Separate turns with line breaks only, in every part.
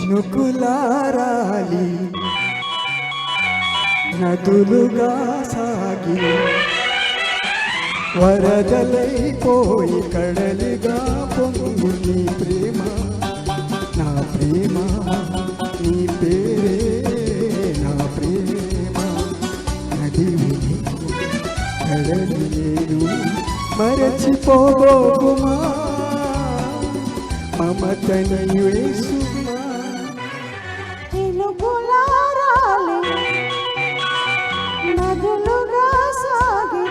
చినుకులారాలి నదులుగా సాగి వరదలైపోయి కడలిగా పొంగు నీ ప్రేమ నా ప్రేమ నీ పేరే నా ప్రేమ నది కడలి నేను మరచిపోబోమా మమతని యేసుమా
చినుకులారాలి నదులుగా సాగి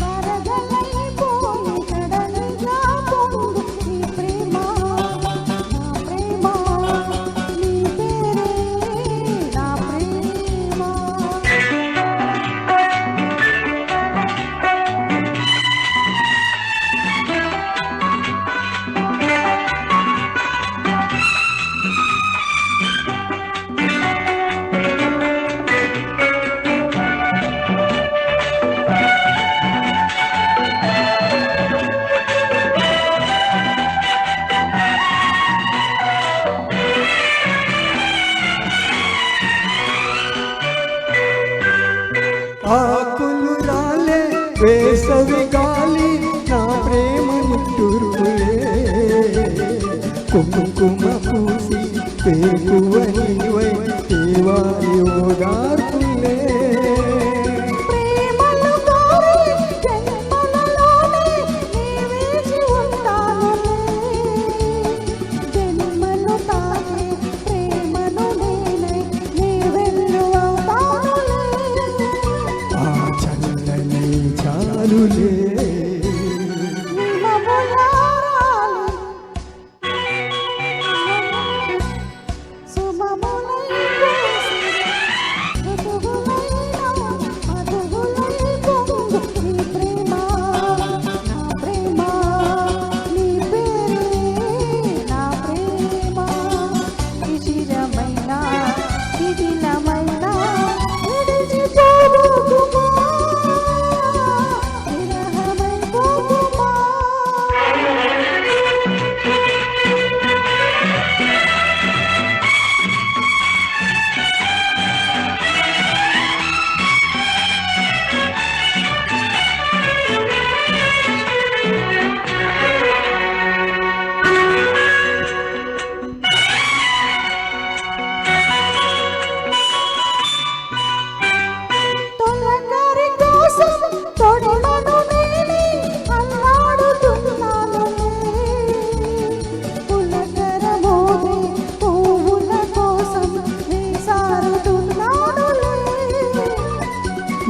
వరదలైపోయి కడలిగా పొంగు నీ ప్రేమ నా ప్రేమ నీ పేరే నా ప్రేమ
ఆకులు రాలే వేసవి గాలి నా ప్రేమ నిట్టురులే కుంకుమ పూసి పేకువనివై దేవారి ఓదార్పులే
ప్రేమను కోరి జన్మలలోనే నీ వేచి ఉంటానులే జన్మను తాకే ప్రేమను నేనై నీ వెన్నువవుతానులే
ఆ చల్లని చాలులే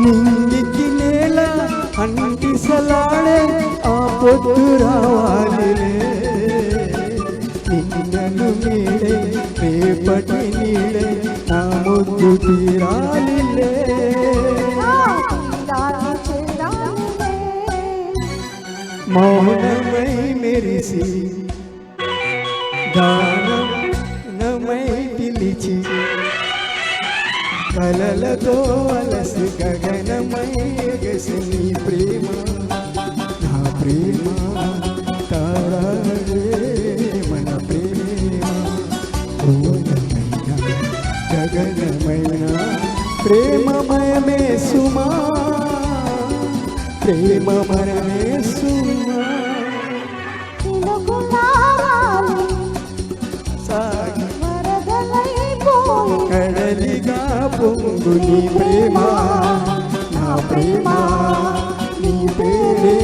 నింగికి నేల అంటిసలాడే ఆ పొద్దు రావాలిలే నిన్నను మీడే రేపటి నీడే నా ముద్దు తీరాలిలే మౌనమై మెరిసి గానమై పిలిచి కలలతో అలసి గగనమై ఎగసి నీ ప్రేమ నా ప్రేమ తారాడే మన ప్రేమ పూర్ణమైన గగనమైన ప్రేమమయమే సుమా ప్రేమమయమే సుమా సాగి కడలిగా పొంగు నీ ప్రేమ నా ప్రేమ నీ పేరే